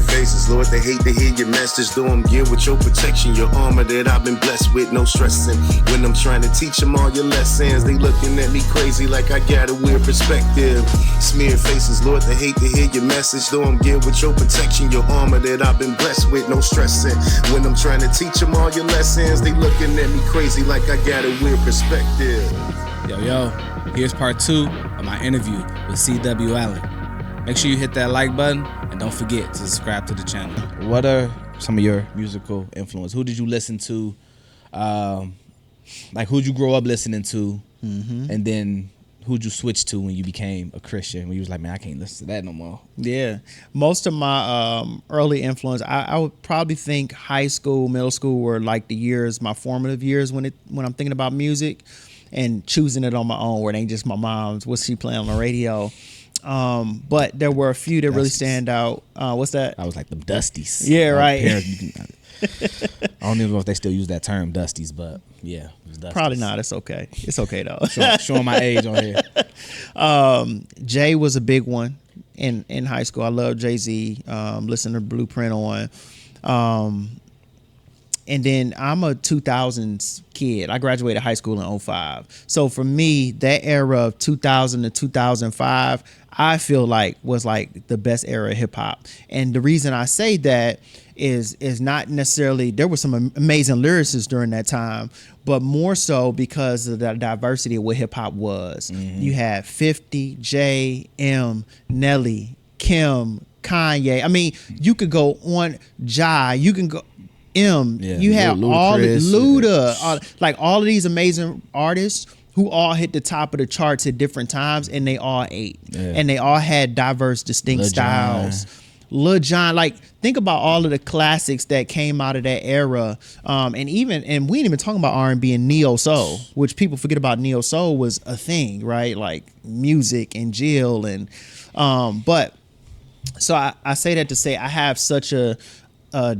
faces, Lord, they hate to hear your message. Though I'm geared with your protection, your armor that I've been blessed with, no stressing. When I'm trying to teach them all your lessons, they looking at me crazy like I got a weird perspective. Smeared faces, Lord, they hate to hear your message. Though I'm geared with your protection, your armor that I've been blessed with, no stressing. When I'm trying to teach them all your lessons, they looking at me crazy like I got a weird perspective. Yo, here's part 2 of my interview with C.W. Allen. Make sure you hit that like button and don't forget to subscribe to the channel. What are some of your musical influence? Who did you listen to? Like who'd you grow up listening to? And then who'd you switch to when you became a Christian? When you was like, man, I can't listen to that no more. Yeah, most of my early influence, I would probably think high school, middle school were like the years, my formative years when I'm thinking about music and choosing it on my own, where it ain't just my mom's, what's she playing on the radio. But there were a few that really stand out. What's that? I was like them Dusties. Yeah, right. I don't even know if they still use that term, Dusties, but yeah, it was Dusties. Probably not. It's okay. It's okay though. Showing my age on here. Jay was a big one in high school. I love Jay-Z. Listen to Blueprint on. And then I'm a 2000s kid. I graduated high school in 05. So for me, that era of 2000 to 2005, I feel like was like the best era of hip hop. And the reason I say that is not necessarily, there were some amazing lyricists during that time, but more so because of the diversity of what hip hop was. You had 50, J, M, Nelly, Kim, Kanye. I mean, you could go on Jai, you can go you have all Luda, like all of these amazing artists who all hit the top of the charts at different times, and they all ate, and they all had diverse, distinct styles. Lil Jon, like think about all of the classics that came out of that era, and we ain't even talking about R&B and neo soul, which people forget about. Neo soul was a thing, right? Like music and Jill and but so I say that to say I have such a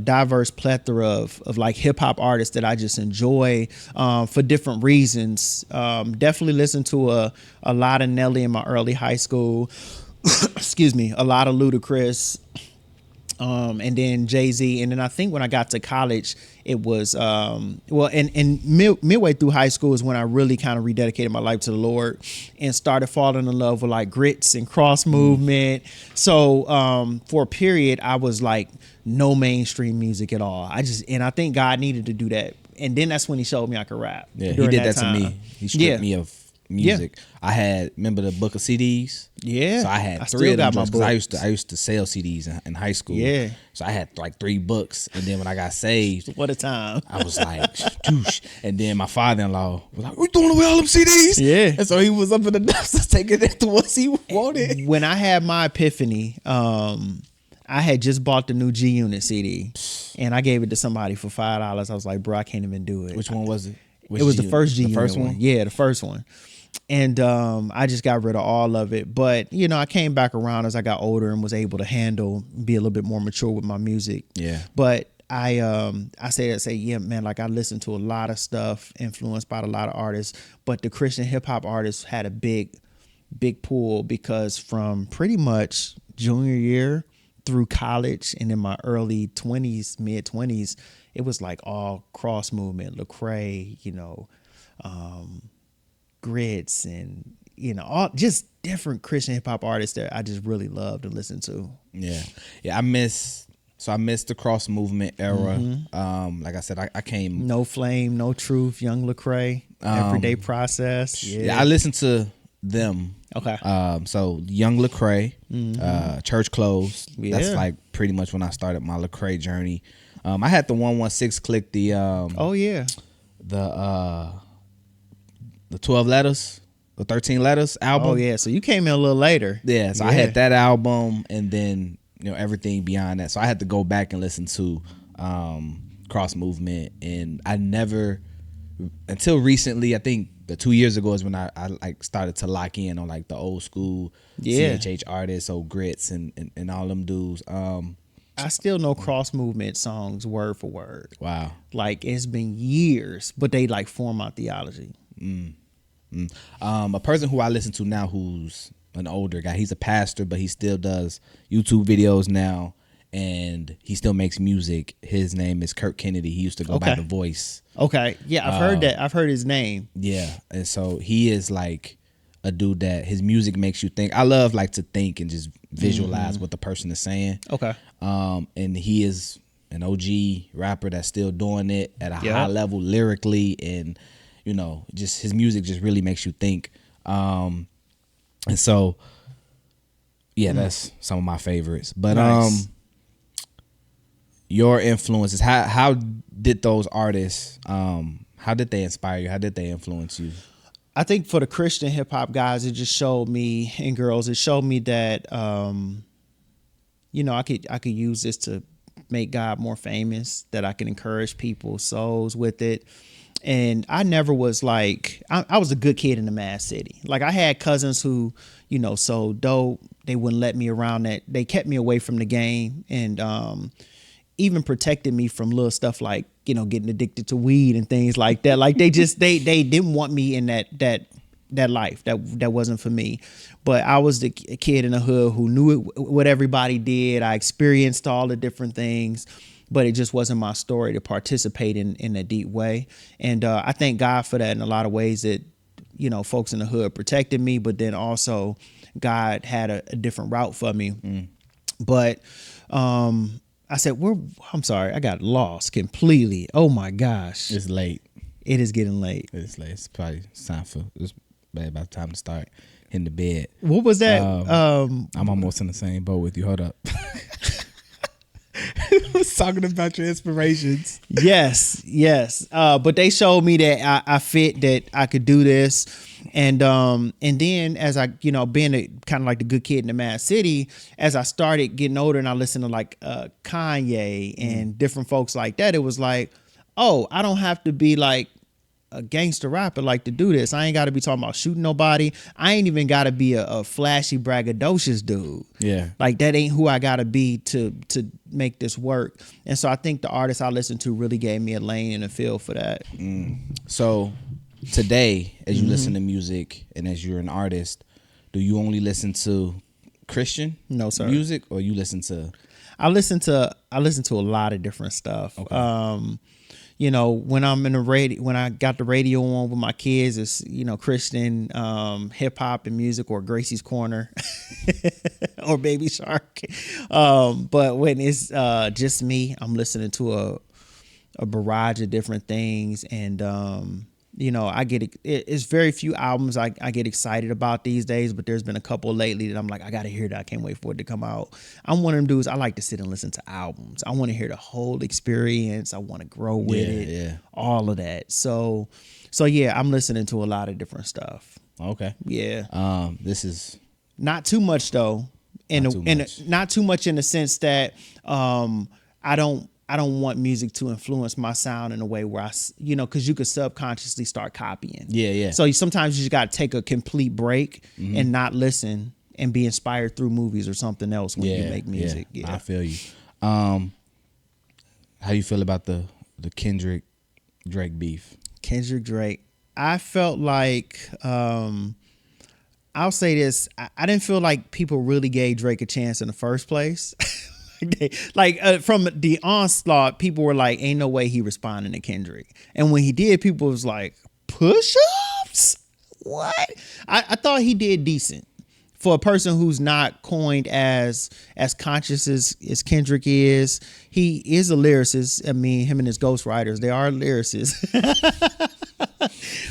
diverse plethora of like hip hop artists that I just enjoy for different reasons. Definitely listen to a lot of Nelly in my early high school. Excuse me, a lot of Ludacris. And then Jay-Z. And then I think when I got to college, it was, midway through high school is when I really kind of rededicated my life to the Lord and started falling in love with like grits and cross movement. So for a period, I was like no mainstream music at all. I think God needed to do that. And then that's when he showed me I could rap. Yeah, he did that to me. He stripped me of music. Remember the book of CDs? Yeah. So I had 3 of them because I used to sell CDs in high school. Yeah. So I had like 3 books, and then when I got saved, what a time! I was like, douche. And then my father-in-law was like, "We throwing away all them CDs?" Yeah. And so he was up in the dumpsters taking it to what he wanted. When I had my epiphany, I had just bought the new G Unit CD, and I gave it to somebody for $5. I was like, "Bro, I can't even do it." Which one was it? It was the first G Unit. The first one? Yeah, the first one. And I just got rid of all of it. But, I came back around as I got older and was able to be a little bit more mature with my music. Yeah. But I say, yeah, man, like I listened to a lot of stuff influenced by a lot of artists. But the Christian hip hop artists had a big pull because from pretty much junior year through college and in my early 20s, mid 20s, it was like all cross movement, Lecrae, Grits and all just different Christian hip hop artists that I just really loved to listen to. Yeah. I miss the cross movement era. Like I said, I came No Flame, No Truth, Young Lecrae, Everyday Process. Yeah, I listened to them. Okay. So Young Lecrae, Church Closed. Yeah. That's like pretty much when I started my Lecrae journey. I had the 116 click, the the 12 letters, the 13 letters album. Oh yeah, so you came in a little later. Yeah, so I had that album, and then everything beyond that. So I had to go back and listen to Cross Movement, and I never, until recently, I think the 2 years ago is when I like started to lock in on like the old school CHH artists, old Grits and all them dudes. I still know Cross Movement songs word for word. Wow. Like it's been years, but they like form my theology. A person who I listen to now who's an older guy, he's a pastor, but he still does YouTube videos now, and he still makes music. His name is Kirk Kennedy. He used to go by The Voice. Okay. Yeah, I've heard that. I've heard his name. Yeah, and so he is like a dude that his music makes you think. I love like to think and just visualize what the person is saying. Okay. And he is an OG rapper that's still doing it at a high level lyrically, and you know, just his music just really makes you think. And so, yeah, that's some of my favorites. But Nice. Your influences, how did those artists, how did they inspire you? How did they influence you? I think for the Christian hip hop guys, it just showed me, and girls, it showed me that you know, I could use this to make God more famous, that I can encourage people's souls with it. And I never was like, I was a good kid in the Mad City. Like I had cousins who, you know, sold dope. They wouldn't let me around that. They kept me away from the game, and even protected me from little stuff like, you know, getting addicted to weed and things like that. Like they didn't want me in that life. That wasn't for me. But I was the kid in the hood who knew what everybody did. I experienced all the different things, but it just wasn't my story to participate in a deep way. And I thank God for that in a lot of ways, that, you know, folks in the hood protected me, but then also God had a different route for me. But I said, I'm sorry, I got lost completely. Oh my gosh. It's late. It is getting late. It's late. It's probably time for, it's about time to start hitting the bed. What was that? I'm almost in the same boat with you. Hold up. I was talking about your inspirations. Yes. But they showed me that I fit, that I could do this. And then as I, you know, being kind of like the good kid in the Mad City, as I started getting older and I listened to like Kanye and different folks like that, it was like, oh, I don't have to be like a gangster rapper like to do this. I ain't got to be talking about shooting nobody. I ain't even got to be a flashy, braggadocious dude. Yeah. Like that ain't who I got to be to make this work. And so I think the artists I listened to really gave me a lane and a feel for that. So today, as you listen to music and as you're an artist, do you only listen to Christian No, sir. music, or you listen to? I listen to a lot of different stuff. Okay. You know, when I'm in the radio, when I got the radio on with my kids, it's, you know, Christian, hip hop and music, or Gracie's Corner or Baby Shark. But when it's just me, I'm listening to a barrage of different things. And, you know, it's very few albums I get excited about these days, but there's been a couple lately that I'm like, I got to hear that. I can't wait for it to come out. I'm one of them dudes, I like to sit and listen to albums. I want to hear the whole experience. I want to grow with it. All of that. So yeah, I'm listening to a lot of different stuff. Okay. Yeah. This is not too much though. Not too much in the sense that I don't want music to influence my sound in a way where you know, because you could subconsciously start copying. Yeah. So sometimes you just got to take a complete break and not listen and be inspired through movies or something else when you make music. Yeah. I feel you. How you feel about the Kendrick Drake beef? Kendrick Drake. I felt like, I'll say this. I didn't feel like people really gave Drake a chance in the first place. From the onslaught, people were like, ain't no way he responding to Kendrick. And when he did, people was like, push-ups? What? I thought he did decent. For a person who's not coined as conscious as Kendrick is, he is a lyricist. I mean, him and his ghostwriters, they are lyricists.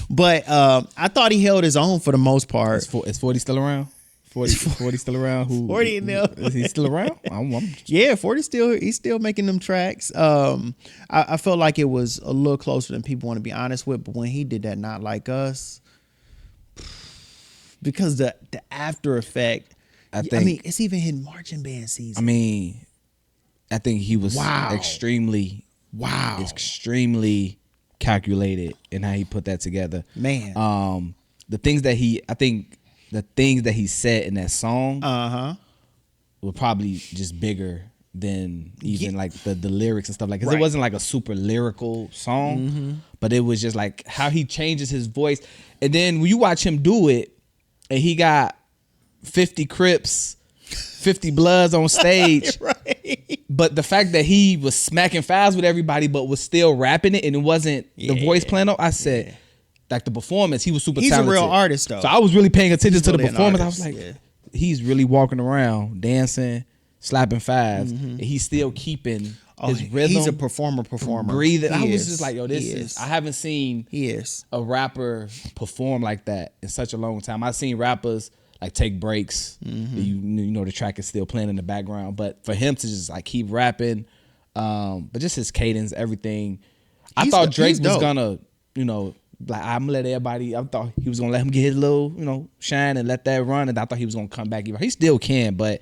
But I thought he held his own for the most part. Is 40 still around? 40 still around? 40 in there. Is he still around? Yeah, 40 he's still making them tracks. I felt like it was a little closer than people want to be honest with, but when he did that Not Like Us, because the after effect, I mean, it's even hitting marching band season. I mean, I think he was extremely calculated in how he put that together. Man. The things that he said in that song were probably just bigger than even like the lyrics and stuff like, because it wasn't like a super lyrical song, but it was just like how he changes his voice. And then when you watch him do it and he got 50 Crips 50 Bloods on stage. Right. But the fact that he was smacking fouls with everybody, but was still rapping it, and it wasn't the voice playing. I said, like the performance, he was super He's talented. a real artist, though. So I was really paying attention He's to the really an performance. artist, I was like, he's really walking around, dancing, slapping fives, and he's still keeping his rhythm. He's a performer. Breathing. I was is. just like, yo, this is. I haven't seen a rapper perform like that in such a long time. I've seen rappers like take breaks. You know the track is still playing in the background, but for him to just like keep rapping, but just his cadence, everything. I thought Drake was gonna, like I'm gonna let everybody. I thought he was gonna let him get his little, shine and let that run, and I thought he was gonna come back. He still can, but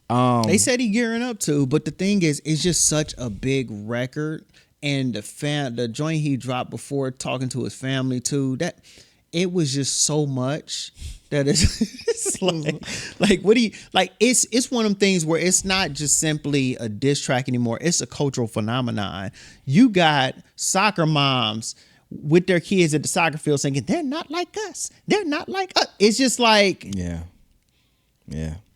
they said he gearing up to. But the thing is, it's just such a big record, and the joint he dropped before talking to his family too. That it was just so much that it's like what do you like? It's one of them things where it's not just simply a diss track anymore. It's a cultural phenomenon. You got soccer moms with their kids at the soccer field singing, "They're not like us. They're not like us." It's just like yeah.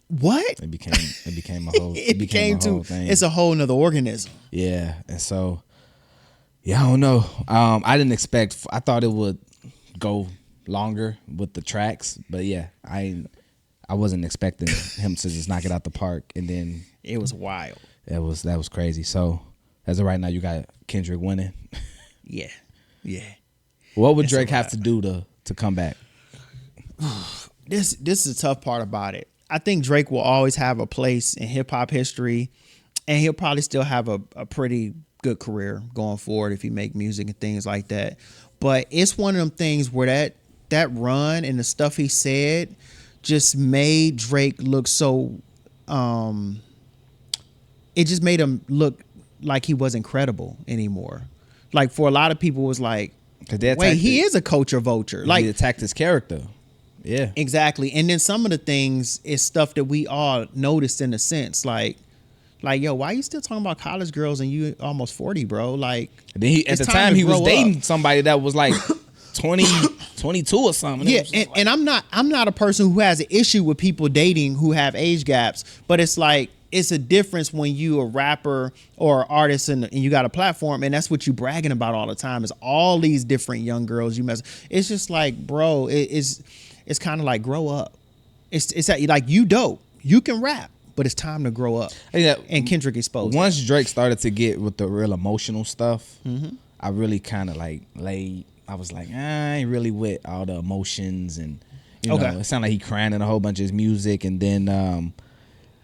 What? It became a whole. it became a whole thing. It's a whole nother organism. Yeah, and so I don't know. I didn't expect. I thought it would go longer with the tracks, but yeah, I wasn't expecting him to just knock it out the park, and then it was wild. That was crazy. So as of right now, you got Kendrick winning. Yeah. What would Drake have to do to come back? This is the tough part about it. I think Drake will always have a place in hip hop history, and he'll probably still have a pretty good career going forward if he make music and things like that. But it's one of them things where that run and the stuff he said just made Drake look so. It just made him look like he wasn't credible anymore. Like for a lot of people, it was like, wait, he is a culture vulture. Like he attacked his character. Yeah, exactly. And then some of the things is stuff that we all noticed in a sense, like yo, why are you still talking about college girls and you almost 40, bro? Like, and then at the time he was dating somebody that was like 20, 22 or something. Yeah, and I'm not a person who has an issue with people dating who have age gaps, but it's like it's a difference when you a rapper or an artist and you got a platform, and that's what you bragging about all the time is all these different young girls you mess. It's just like, bro, it's kind of like grow up. It's like you dope, you can rap, but it's time to grow up. Yeah, and Kendrick exposed. Once Drake started to get with the real emotional stuff, I really kind of like laid. I was like, I ain't really with all the emotions, and you know, it sounded like he crying in a whole bunch of his music, and then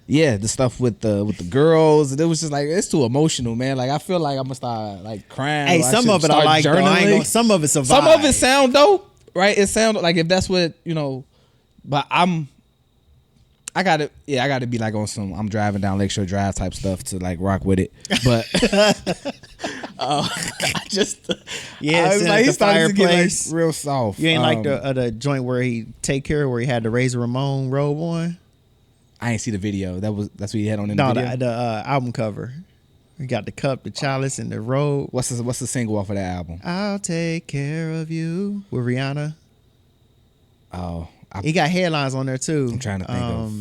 the stuff with the girls, it was just like it's too emotional, man. Like I feel like I'm gonna start like crying. Hey, some of it I like. Though. Some of it's a vibe. Some of it sound dope, right? It sound like if that's what but I gotta be like on some I'm driving down Lakeshore Drive type stuff to like rock with it. But I just I was like he started to get like real soft. You ain't like the joint where he take care where he had the Razor Ramon robe on. I ain't see the video. That's what he had on in the video. The album cover. He got the cup, the chalice, and the robe. What's the single off of that album? I'll take care of you with Rihanna. Oh. He got headlines on there too. I'm trying to think of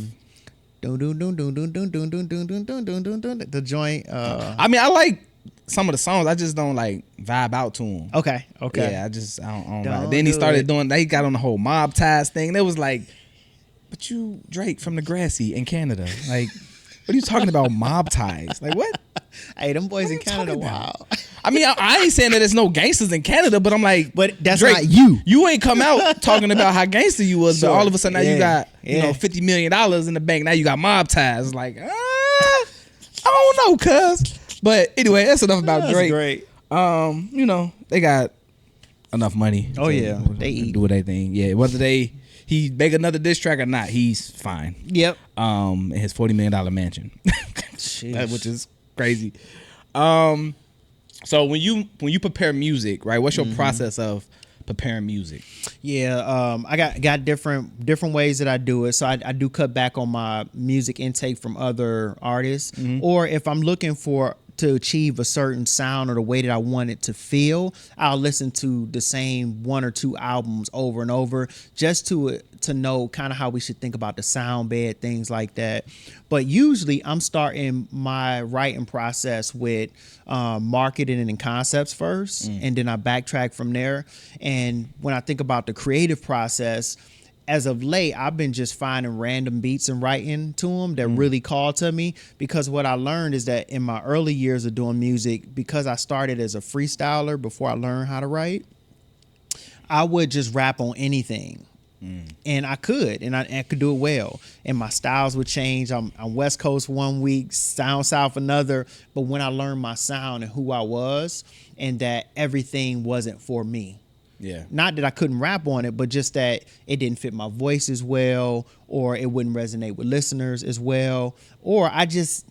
the joint. I mean, I like some of the songs. I just don't like vibe out to them. Okay. Yeah, I don't vibe. Then he started doing. He got on the whole mob ties thing. And it was like, but you Drake from Degrassi in Canada. Like, what are you talking about? Mob ties? Like what? Hey, them boys in Canada, wow. I mean, I ain't saying that there's no gangsters in Canada, but I'm like, but that's Drake, not you. You ain't come out talking about how gangster you was, Sure. but all of a sudden now you got $50 million in the bank. Now you got mob ties. Like, I don't know, cuz. But anyway, that's enough about Drake. Great. They got enough money. Oh yeah, they eat. Do what they think. Yeah, whether he make another diss track or not, he's fine. Yep. In his $40 million mansion, which is crazy. So when you prepare music, right? What's your process of preparing music? Yeah, I got different ways that I do it. So I do cut back on my music intake from other artists, or if I'm looking to achieve a certain sound or the way that I want it to feel, I'll listen to the same one or two albums over and over just to know kind of how we should think about the sound bed, things like that. But usually I'm starting my writing process with marketing and concepts first, and then I backtrack from there. And when I think about the creative process, as of late, I've been just finding random beats and writing to them that really call to me, because what I learned is that in my early years of doing music, because I started as a freestyler before I learned how to write, I would just rap on anything. And I could, and I could do it well. And my styles would change. I'm West Coast one week, down South another. But when I learned my sound and who I was, and that everything wasn't for me. Yeah. Not that I couldn't rap on it, but just that it didn't fit my voice as well, or it wouldn't resonate with listeners as well, or I just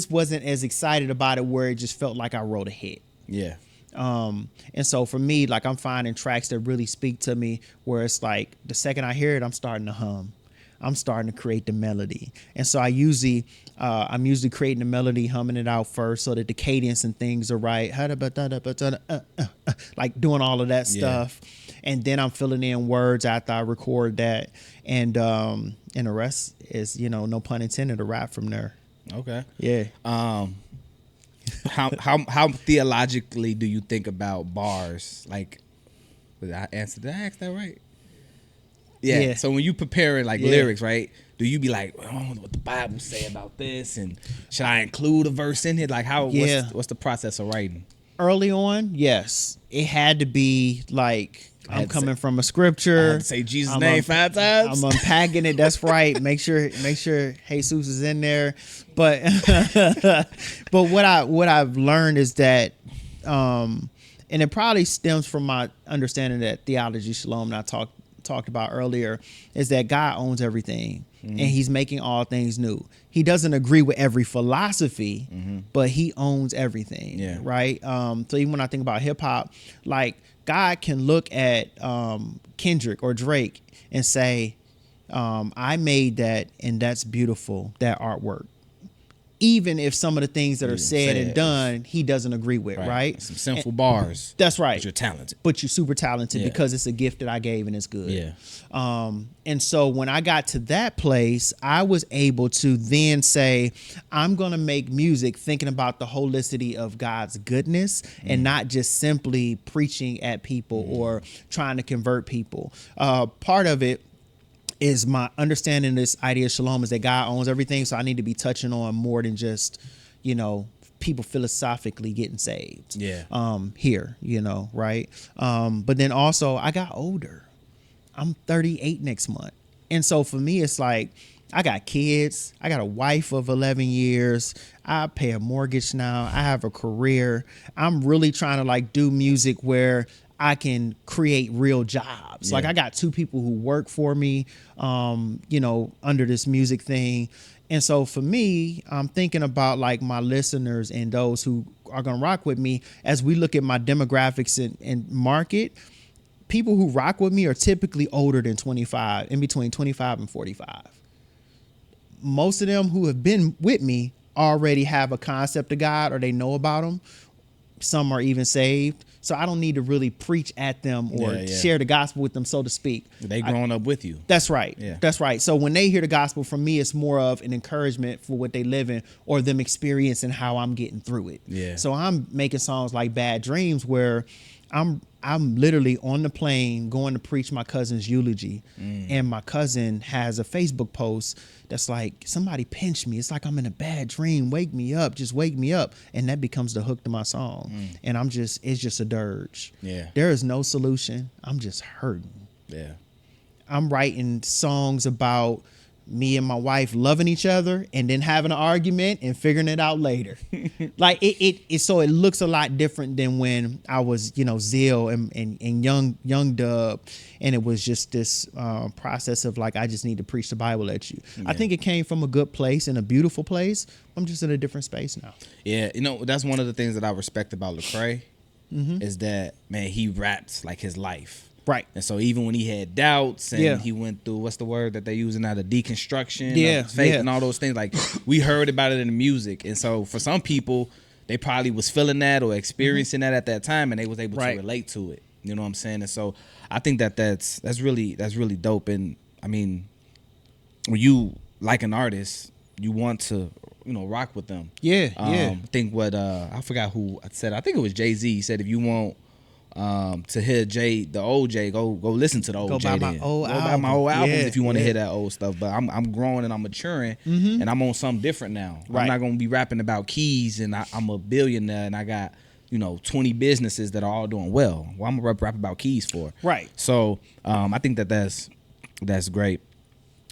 wasn't as excited about it where it just felt like I wrote a hit. Yeah. And so for me, like, I'm finding tracks that really speak to me where it's like the second I hear it, I'm starting to hum. I'm starting to create the melody. And so I'm usually creating the melody, humming it out first so that the cadence and things are right. Like doing all of that stuff. And then I'm filling in words after I record that. And the rest is, no pun intended, a rap from there. Okay. Yeah. How theologically do you think about bars? Like, did I ask that right? Yeah. So when you preparing lyrics, right? Do you be like, I don't know what the Bible say about this, and should I include a verse in it? Like, what's the process of writing? Early on, yes, it had to be like, I'm coming from a scripture. I had to say Jesus' name 5 times. I'm unpacking it. That's right. Make sure Jesus is in there. But but what I've learned is that, and it probably stems from my understanding that theology shalom that I talked about earlier, is that God owns everything, and he's making all things new. He doesn't agree with every philosophy, but he owns everything. Yeah. Right. So even when I think about hip hop, like, God can look at Kendrick or Drake and say, I made that, and that's beautiful, that artwork. Even if some of the things that are said and done, he doesn't agree with, right? Some sinful bars. That's right. But you're talented. But you're super talented because it's a gift that I gave and it's good. Yeah. And so when I got to that place, I was able to then say, I'm going to make music thinking about the holicity of God's goodness and not just simply preaching at people or trying to convert people. Part of it is my understanding this idea of shalom is that God owns everything. So I need to be touching on more than just, people philosophically getting saved. Yeah. Here, right. But then also I got older. I'm 38 next month. And so for me, it's like, I got kids. I got a wife of 11 years. I pay a mortgage now. I have a career. I'm really trying to do music where I can create real jobs. Like, I got 2 people who work for me, under this music thing. And so for me, I'm thinking about my listeners and those who are going to rock with me as we look at my demographics and market. People who rock with me are typically older than 25, in between 25 and 45. Most of them who have been with me already have a concept of God, or they know about him. Some are even saved. So I don't need to really preach at them or share the gospel with them, so to speak. They growing up with you. That's right. Yeah. That's right. So when they hear the gospel from me, it's more of an encouragement for what they live in or them experiencing how I'm getting through it. Yeah. So I'm making songs like Bad Dreams where I'm literally on the plane going to preach my cousin's eulogy. And my cousin has a Facebook post that's like, somebody pinched me. It's like I'm in a bad dream. Wake me up. Just wake me up. And that becomes the hook to my song. And it's just a dirge. Yeah. There is no solution. I'm just hurting. Yeah. I'm writing songs about me and my wife loving each other and then having an argument and figuring it out later. So it looks a lot different than when I was, Zeal and young Dub, and it was just this process of I just need to preach the Bible at you. Yeah. I think it came from a good place and a beautiful place. I'm just in a different space now. Yeah, that's one of the things that I respect about Lecrae is that, man, he raps like his life. Right. And so even when he had doubts and he went through, what's the word that they're using now, the deconstruction of faith and all those things, we heard about it in the music. And so for some people, they probably was feeling that or experiencing that at that time, and they was able Right. to relate to it. You know what I'm saying? And so I think that's really dope. And I mean, when you like an artist, you want to rock with them. Yeah, I think what I forgot who said. I think it was Jay-Z. He said if you want to hear the old Jay, go listen to the old Go Jay. buy my then. old Go buy album. my old albums Yeah, if you want to yeah. hear that old stuff. But I'm growing and I'm maturing, and I'm on something different now. Right. I'm not gonna be rapping about keys and I'm a billionaire and I got 20 businesses that are all doing well. Well, I'm gonna rap about keys for. Right. So I think that's great.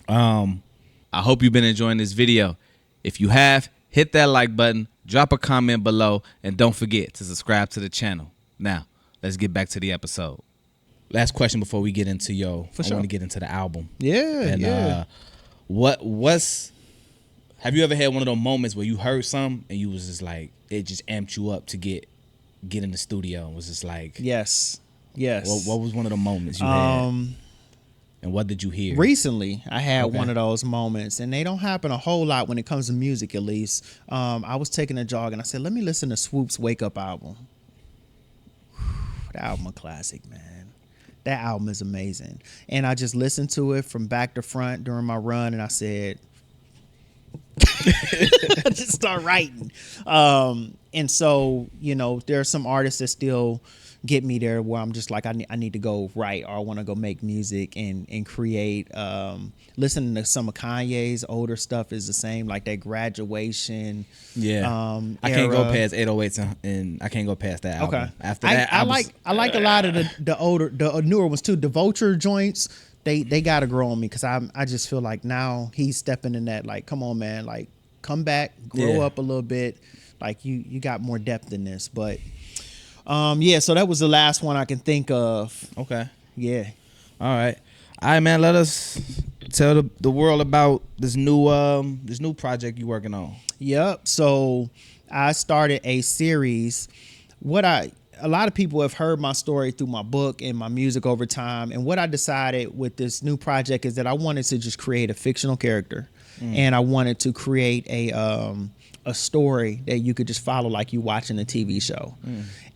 I hope you've been enjoying this video. If you have, hit that like button, drop a comment below, and don't forget to subscribe to the channel. Now, let's get back to the episode. Last question before we get into For I sure. want to get into the album. Yeah, And yeah. Have you ever had one of those moments where you heard something and you was just like, it just amped you up to get in the studio and was just like, Yes. what was one of the moments you had? And what did you hear? Recently, I had Okay. one of those moments, and they don't happen a whole lot when it comes to music, at least. I was taking a jog, and I said, let me listen to Swoop's Wake Up album. That album a classic, man. That album is amazing. And I just listened to it from back to front during my run, and I said, I just start writing. And so, there are some artists that still get me there where I'm just like, I need to go write, or I want to go make music and create. Listening to some of Kanye's older stuff is the same, like that Graduation. Yeah. I can't go era. past 808s and I can't go past that album. Okay. After that, I like a lot of the newer ones too. The Vulture joints, they gotta grow on me, because I just feel like now he's stepping in that, like, come on, man, like, come back, grow Yeah. up a little bit, like you got more depth in this. But so that was the last one I can think of. Okay. Yeah. All right, man. Let us tell the world about this new project you working on. Yep. So I started a series. A lot of people have heard my story through my book and my music over time. And what I decided with this new project is that I wanted to just create a fictional character, and I wanted to create a story that you could just follow like you watching a TV show.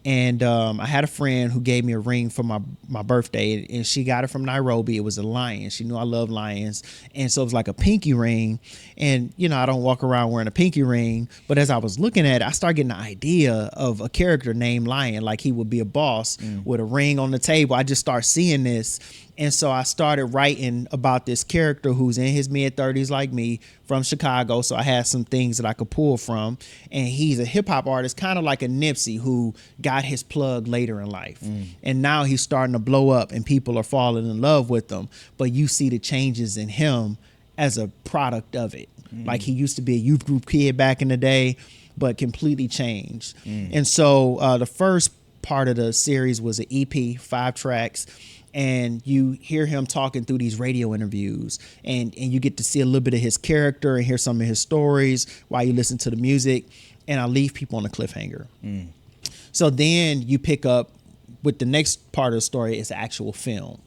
And I had a friend who gave me a ring for my birthday, and she got it from Nairobi. It was a lion. She knew I love lions. And so it was like a pinky ring. And, I don't walk around wearing a pinky ring. But as I was looking at it, I started getting the idea of a character named Lion, like he would be a boss with a ring on the table. I just started seeing this. And so I started writing about this character who's in his mid-30s like me, from Chicago. So I had some things that I could pull from. And he's a hip-hop artist, kind of like a Nipsey, who got his plug later in life. And now he's starting to blow up and people are falling in love with him. But you see the changes in him as a product of it. Like, he used to be a youth group kid back in the day, but completely changed. And so the first part of the series was an EP, 5 tracks. And you hear him talking through these radio interviews, and you get to see a little bit of his character and hear some of his stories while you listen to the music. And I leave people on a cliffhanger. So then you pick up with the next part of the story is the actual film.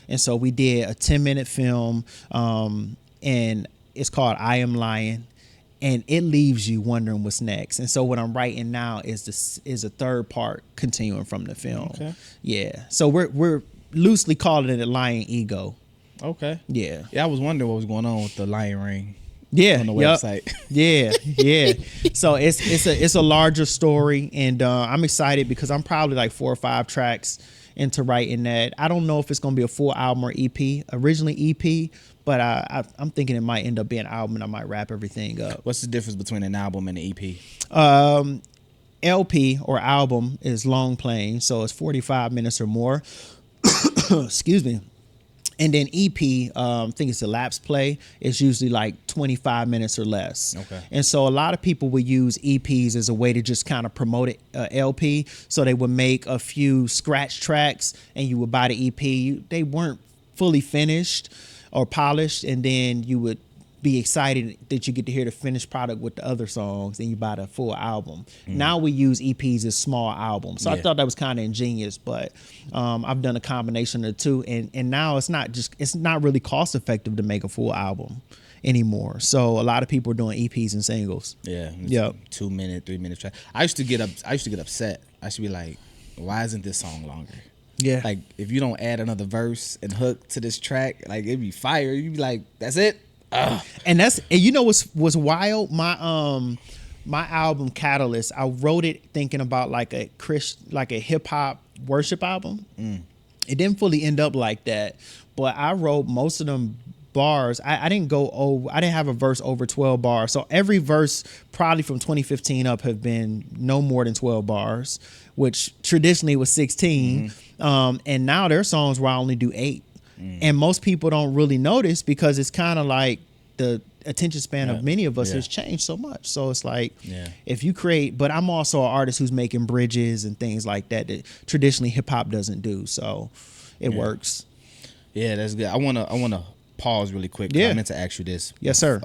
And so we did a 10-minute film, and it's called I Am Lion. And it leaves you wondering what's next. And so what I'm writing now is a third part continuing from the film. Okay. Yeah. So we're loosely calling it a Lion Ego. Okay. Yeah. Yeah, I was wondering what was going on with the lion ring. Yeah. On the yup. website. Yeah. So it's a larger story, and I'm excited because I'm probably like 4 or 5 tracks into writing that. I don't know if it's gonna be a full album or EP. Originally EP, but I'm thinking it might end up being an album, and I might wrap everything up. What's the difference between an album and an EP? LP or album is long playing, so it's 45 minutes or more. Excuse me. And then EP, I think it's elapsed play. It's usually like 25 minutes or less. Okay. And so a lot of people would use EPs as a way to just kind of promote it, LP. So they would make a few scratch tracks, and you would buy the EP. They weren't fully finished or polished, and then you would be excited that you get to hear the finished product with the other songs, and you buy the full album. Now we use EPs as small albums. So I Yeah. thought that was kind of ingenious, but I've done a combination of the two, and now it's not really cost effective to make a full album. anymore. So a lot of people are doing EPs and singles. Yeah. Yep. 2 minute, 3 minute track. I used to get upset. I should be like, why isn't this song longer? Yeah. Like, if you don't add another verse and hook to this track, like, it'd be fire. You'd be like, that's it? Ugh. And you know what's wild? My album Catalyst, I wrote it thinking about like a hip hop worship album. It didn't fully end up like that, but I wrote most of them bars. I didn't have a verse over 12 bars. So every verse probably from 2015 up have been no more than 12 bars, which traditionally was 16. And now there are songs where I only do 8. And most people don't really notice because it's kind of like the attention span of many of us has changed so much. So it's like, if you create, but I'm also an artist who's making bridges and things like that traditionally hip hop doesn't do. So it works. Yeah, that's good. I wanna pause really quick. Yeah. I meant to ask you this. Yes, sir.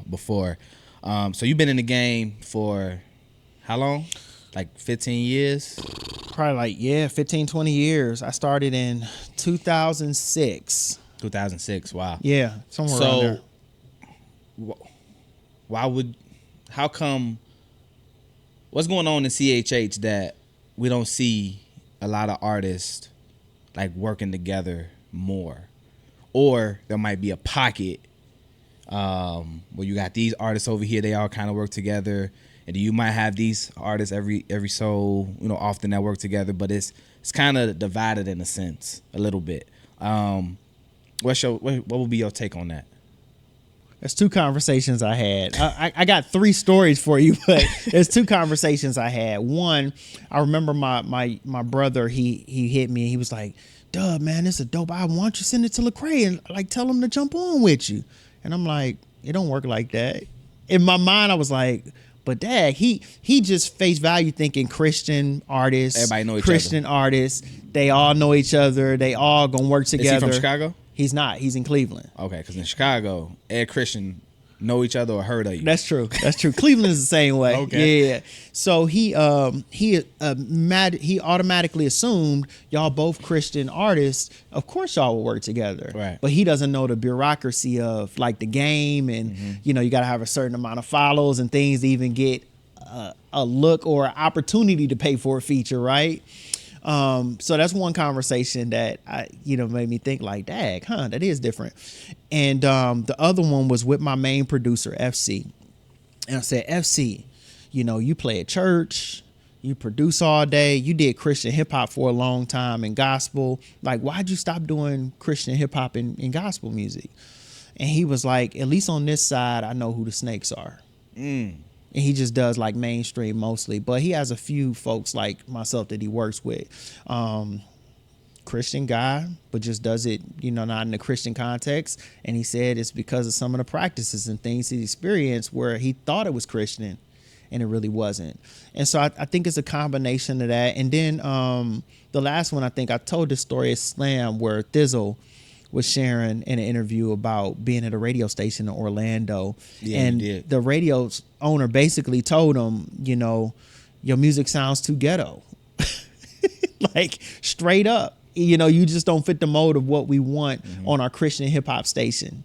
Before. So you've been in the game for how long? Like 15 years? Probably like, 15, 20 years. I started in 2006. 2006, wow. Yeah, somewhere around there. How come, what's going on in CHH that we don't see a lot of artists like working together more? Or there might be a pocket where you got these artists over here, they all kind of work together, and you might have these artists every so often that work together, but it's kind of divided in a sense a little bit. What would be your take on that? There's 2 conversations I had. I got 3 stories for you, but there's 2 conversations I had. One, I remember my brother, he hit me and he was like, "Duh, man, this is a dope album. Why don't you send it to Lecrae and like tell him to jump on with you?" And I'm like, it don't work like that. In my mind, I was like, but Dad, he just face value thinking Christian artists, everybody know each Christian other. Artists, they all know each other. They all gonna work together. Is he from Chicago? He's not. He's in Cleveland. Okay, because in Chicago, Ed Christian know each other or heard of you. That's true. Cleveland is the same way. Okay. Yeah. So he automatically assumed y'all both Christian artists. Of course y'all will work together. Right. But he doesn't know the bureaucracy of like the game, and you got to have a certain amount of follows and things to even get a look or an opportunity to pay for a feature, right? So that's one conversation that made me think like, dag, that is different. And the other one was with my main producer, FC. And I said, FC, you play at church, you produce all day, you did Christian hip hop for a long time and gospel. Like, why'd you stop doing Christian hip hop and gospel music? And he was like, at least on this side, I know who the snakes are. And he just does like mainstream mostly, but he has a few folks like myself that he works with. Christian guy, but just does it, not in the Christian context. And he said it's because of some of the practices and things he experienced where he thought it was Christian and it really wasn't. And so I think it's a combination of that. And then the last one, I think I told this story at Slam where Thizzle was sharing in an interview about being at a radio station in Orlando. Yeah, and the radio owner basically told him, your music sounds too ghetto. Like straight up, you just don't fit the mold of what we want on our Christian hip hop station.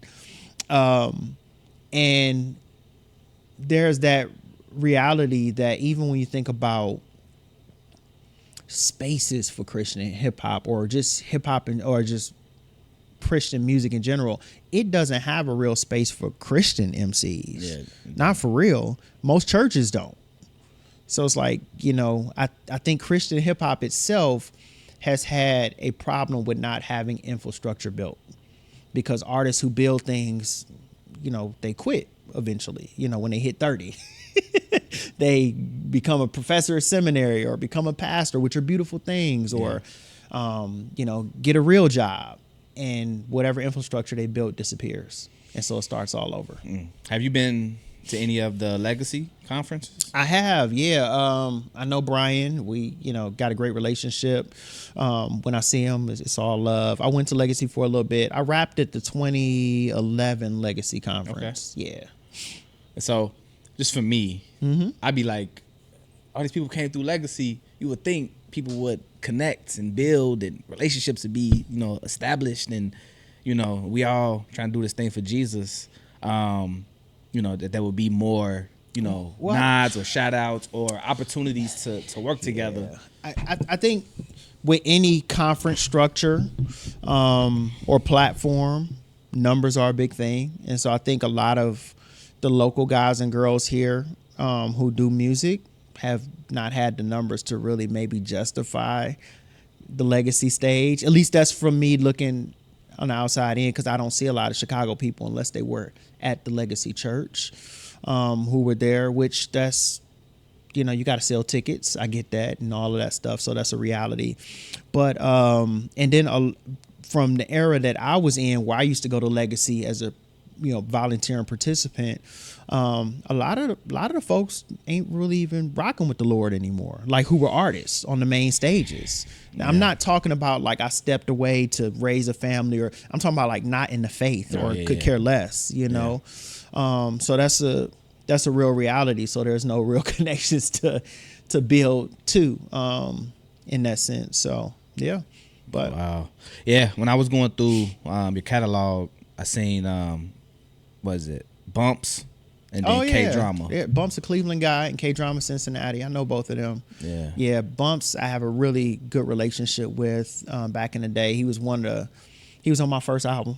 And there's that reality that even when you think about spaces for Christian hip hop or just hip hop or just Christian music in general, it doesn't have a real space for Christian MCs. Yeah. Not for real. Most churches don't. So it's like, I think Christian hip hop itself has had a problem with not having infrastructure built because artists who build things, they quit eventually, when they hit 30. They become a professor at seminary or become a pastor, which are beautiful things, or, get a real job. And whatever infrastructure they built disappears. And so it starts all over. Have you been to any of the Legacy conferences? I have, yeah. I know Brian. We, got a great relationship. When I see him, it's all love. I went to Legacy for a little bit. I rapped at the 2011 Legacy conference. Okay. Yeah. And so, just for me, I'd be like, all these people came through Legacy. You would think people would connect and build and relationships would be, established, and, we all trying to do this thing for Jesus. that there would be more, nods or shout outs or opportunities to work together. I think with any conference structure or platform, numbers are a big thing. And so I think a lot of the local guys and girls here who do music have not had the numbers to really maybe justify the legacy stage. At least that's from me looking on the outside in, because I don't see a lot of Chicago people unless they were at the Legacy Church who were there, which that's, you got to sell tickets. I get that and all of that stuff. So that's a reality. But and then from the era that I was in, where I used to go to Legacy as a volunteering participant, a lot of the folks ain't really even rocking with the Lord anymore, like who were artists on the main stages. Now, I'm not talking about like I stepped away to raise a family, or I'm talking about like not in the faith or could care less, so that's a real reality. So there's no real connections to build to in that sense. So yeah. But wow. Yeah, when I was going through your catalog, I seen Bumps and then K Drama. Yeah, Bumps a Cleveland guy and K Drama Cincinnati. I know both of them. Yeah. Yeah, Bumps I have a really good relationship with back in the day. He was on my first album.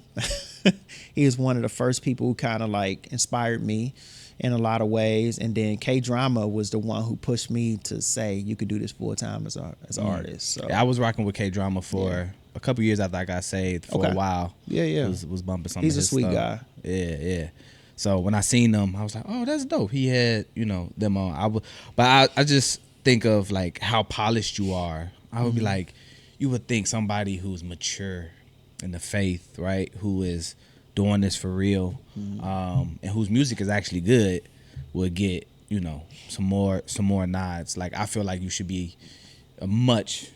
He was one of the first people who kind of like inspired me in a lot of ways. And then K Drama was the one who pushed me to say you could do this full time as an artist. So yeah, I was rocking with K Drama for a couple years after I got saved for a while. Yeah. Was bumping some He's of his a sweet stuff. guy. Yeah. So when I seen them, I was like, oh, that's dope. He had, them on. But I just think of like how polished you are. I would be like, you would think somebody who's mature in the faith, right, who is doing this for real, and whose music is actually good, would get, some more nods. Like I feel like you should be a much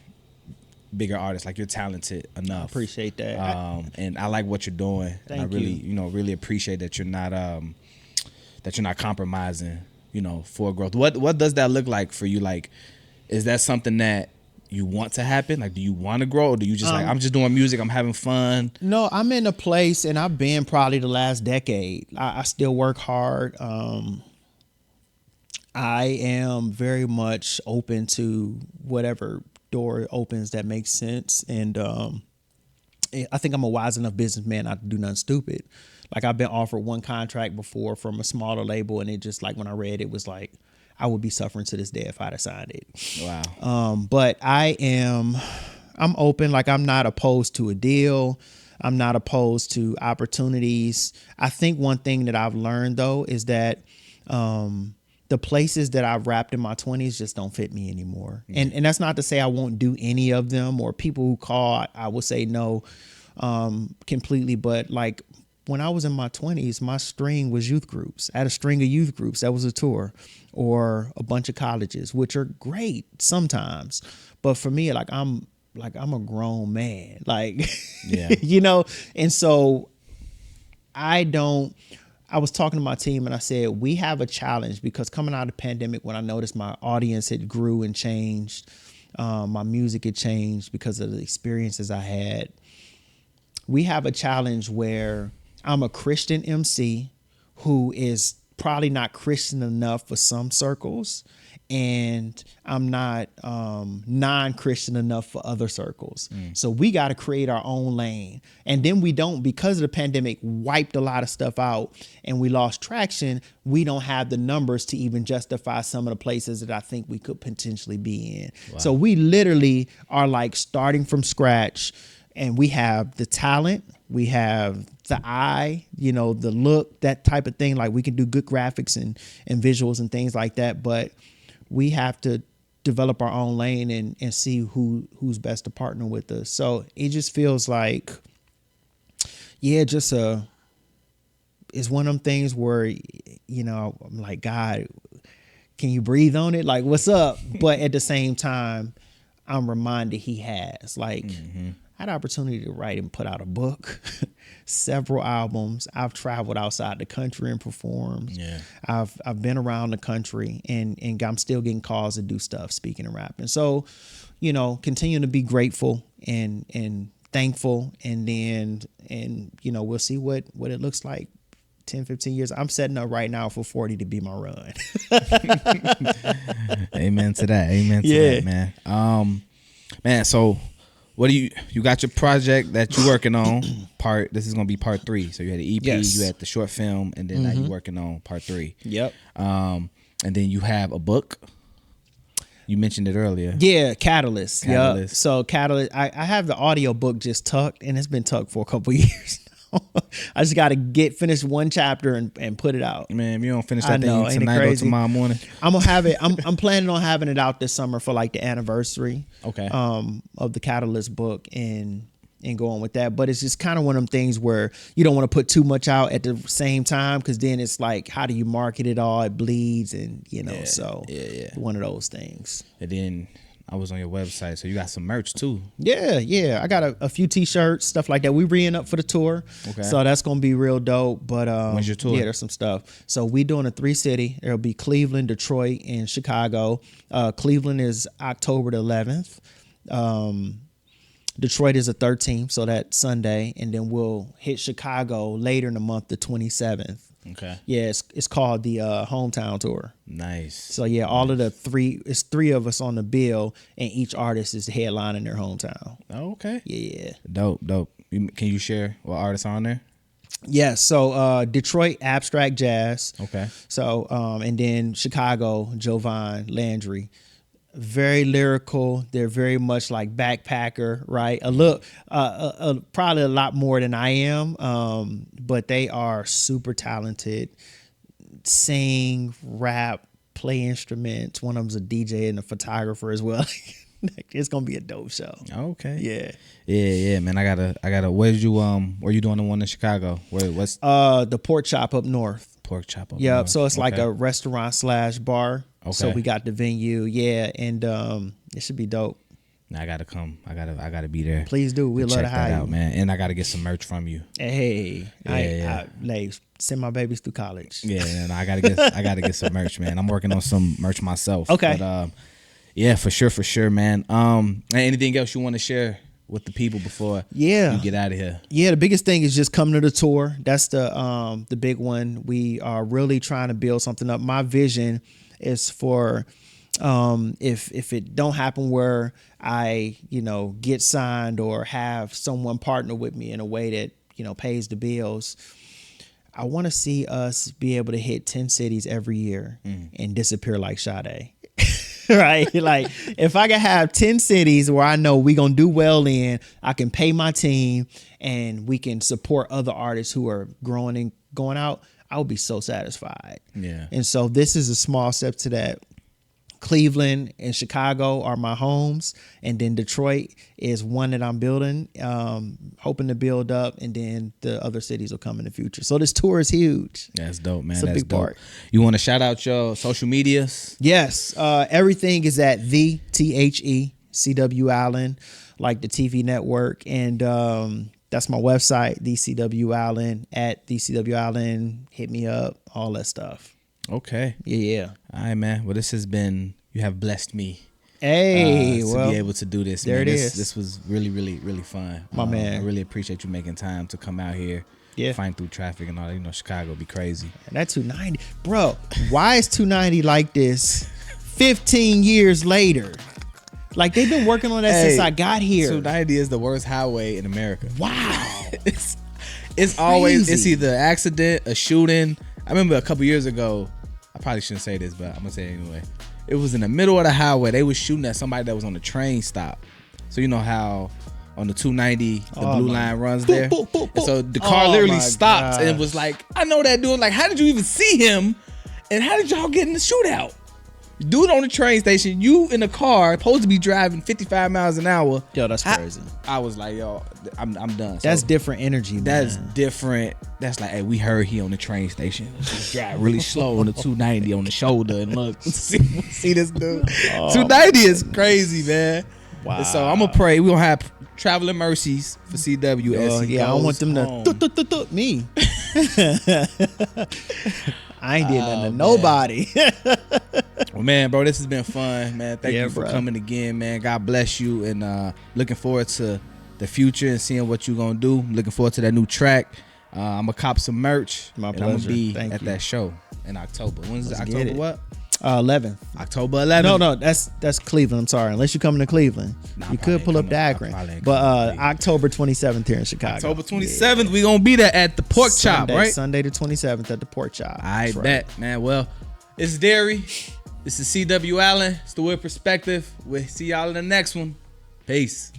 bigger artist. Like you're talented enough. I appreciate that. And I like what you're doing. And I really, really appreciate that you're not compromising, for growth. What does that look like for you? Like, is that something that you want to happen? Like, do you want to grow, or do you just like, I'm just doing music, I'm having fun? No, I'm in a place, and I've been probably the last decade. I still work hard. I am very much open to whatever door opens that makes sense. And I think I'm a wise enough businessman not to do nothing stupid. Like I've been offered one contract before from a smaller label, and it just like when I read it was like I would be suffering to this day if I'd have signed it. Wow. But I'm open. Like I'm not opposed to a deal. I'm not opposed to opportunities. I think one thing that I've learned though is that the places that I've rapped in my 20s just don't fit me anymore. And that's not to say I won't do any of them, or people who call, I will say no completely. But like when I was in my 20s, my string was youth groups. I had a string of youth groups. That was a tour, or a bunch of colleges, which are great sometimes. But for me, I'm a grown man, like, yeah. And so I was talking to my team and I said, we have a challenge, because coming out of the pandemic, when I noticed my audience had grew and changed, my music had changed because of the experiences I had. We have a challenge where I'm a Christian MC who is probably not Christian enough for some circles, and I'm not non-Christian enough for other circles. So we got to create our own lane. And then we don't, because of the pandemic, wiped a lot of stuff out and we lost traction. We don't have the numbers to even justify some of the places that I think we could potentially be in. Wow. So we literally are like starting from scratch, and we have the talent, we have the eye, the look, that type of thing. Like we can do good graphics and visuals and things like that, but we have to develop our own lane and see who's best to partner with us. So it just feels like, it's one of them things where, I'm like, God, can you breathe on it? Like, what's up? But at the same time, I'm reminded he has. Like, I had the opportunity to write and put out a book, several albums. I've traveled outside the country and performed. Yeah. I've been around the country, and I'm still getting calls to do stuff, speaking and rapping. So, continue to be grateful and thankful, and we'll see what it looks like 10, 15 years. I'm setting up right now for 40 to be my run. Amen to that. Amen to Yeah. that, man. Man, so what do you got your project that you're working on? This is gonna be part 3. So you had the EP, Yes. you had the short film, and then now you're working on part 3. Yep. And then you have a book. You mentioned it earlier. Yeah, Catalyst. Yeah. Catalyst. So Catalyst, I have the audio book just tucked, and it's been tucked for a couple years now. I just got to finish one chapter and put it out. Man, if you don't finish I that know, thing ain't it tonight or crazy? tomorrow morning. I'm gonna have it. I'm planning on having it out this summer for like the anniversary. Okay. Of the Catalyst book and going with that. But it's just kind of one of them things where you don't want to put too much out at the same time, because then it's like, how do you market it all? It bleeds, and Yeah, one of those things. And then I was on your website, so you got some merch too. Yeah. I got a few t-shirts, stuff like that. We re-ing up for the tour. Okay. So that's going to be real dope. But When's your tour? Yeah, there's some stuff. So we doing a 3-city. It'll be Cleveland, Detroit, and Chicago. Cleveland is October the 11th. Detroit is the 13th, so that's Sunday. And then we'll hit Chicago later in the month, the 27th. Okay. Yeah, it's called the Hometown Tour. Nice. So yeah, all of it's 3 of us on the bill, and each artist is headlining their hometown. Oh, okay. Yeah. Dope. Can you share what artists are on there? Yeah, so Detroit, Abstract Jazz. Okay. So and then Chicago, Jovan Landry. Very lyrical. They're very much like backpacker, right? Probably a lot more than I am. But they are super talented. Sing, rap, play instruments. One of them's a DJ and a photographer as well. It's gonna be a dope show. Okay. Yeah. Yeah, man. I gotta. Where you doing the one in Chicago? What's The Pork Chop up north. Pork Chop? Up Yep. north? So it's like Okay. a restaurant/bar. Okay. So we got the venue. Yeah, and it should be dope. Now I gotta come. I gotta be there. Please do. We'd love Check to that hire out, you. man. And I gotta get some merch from you. Hey, Yeah. I send my babies through college. Yeah, and I gotta get some merch, man. I'm working on some merch myself. Okay. But yeah, for sure, man. Anything else you want to share with the people before Yeah. you get out of here? Yeah, the biggest thing is just coming to the tour. That's the big one. We are really trying to build something up. My vision is for if it don't happen where I, get signed or have someone partner with me in a way that, pays the bills, I want to see us be able to hit 10 cities every year and disappear like Sade. Right? Like, if I can have 10 cities where I know we going to do well in, I can pay my team and we can support other artists who are growing and going out, I would be so satisfied. Yeah. And so this is a small step to that. Cleveland and Chicago are my homes, and then Detroit is one that I'm building, hoping to build up, and then the other cities will come in the future. So this tour is huge. That's dope, man. It's a That's big dope. part. You want to shout out your social medias? Yes, everything is at the CW Allen, like the TV network, and that's my website, the CW Allen, at the CW Allen. Hit me up, all that stuff. Okay. Yeah. All right, man. Well, you have blessed me. Hey, to be able to do this. there man. it This, is. This was really, really, really fun. My man. I really appreciate you making time to come out here. Yeah. Find through traffic and all that. Chicago be crazy. And that 290, bro. Why is 290 like this 15 years later? Like, they've been working on that since I got here. 290 is the worst highway in America. Wow. It's always, it's Crazy. either an accident, a shooting. I remember a couple years ago, I probably shouldn't say this, but I'm going to say it anyway. It was in the middle of the highway. They was shooting at somebody that was on the train stop. So you know how on the 290, the blue line runs there? boop, boop, And so the car Oh, literally my stopped and gosh. was like, I know that dude. Like, how did you even see him? And how did y'all get in the shootout? Dude on the train station, you in the car, supposed to be driving 55 miles an hour. Yo, that's crazy. I was like, yo, I'm done. That's So different energy, man. that's different. That's like, hey, we heard he on the train station. Just drive really slow on the 290 on the shoulder and look, see this dude. 290 is crazy, man. Wow. And so I'm gonna pray. We gonna have traveling mercies for CW. as he Yeah, I don't want goes them home. to me. I ain't did nothing to man. nobody. Well, man, bro, this has been fun, man. Thank Yeah, you for bro. coming again, man. God bless you, and looking forward to the future and seeing what you're gonna do. Looking forward to that new track. I'm gonna cop some merch. My and I'm gonna pleasure. be Thank at you. that show in October. When's it? Let's get October it. what? 11th. October 11th. No, that's Cleveland. I'm sorry. Unless you're coming to Cleveland, Nah, you I probably could pull ain't up to coming. I Akron. probably ain't But coming to Cleveland. October 27th here in Chicago. October 27th, we gonna be there at the Pork Chop, Sunday, right? Sunday the 27th at the Pork Chop. I That's right. bet, man. Well, it's Derry. This is CW Allen. It's the Weird Perspective. We'll see y'all in the next one. Peace.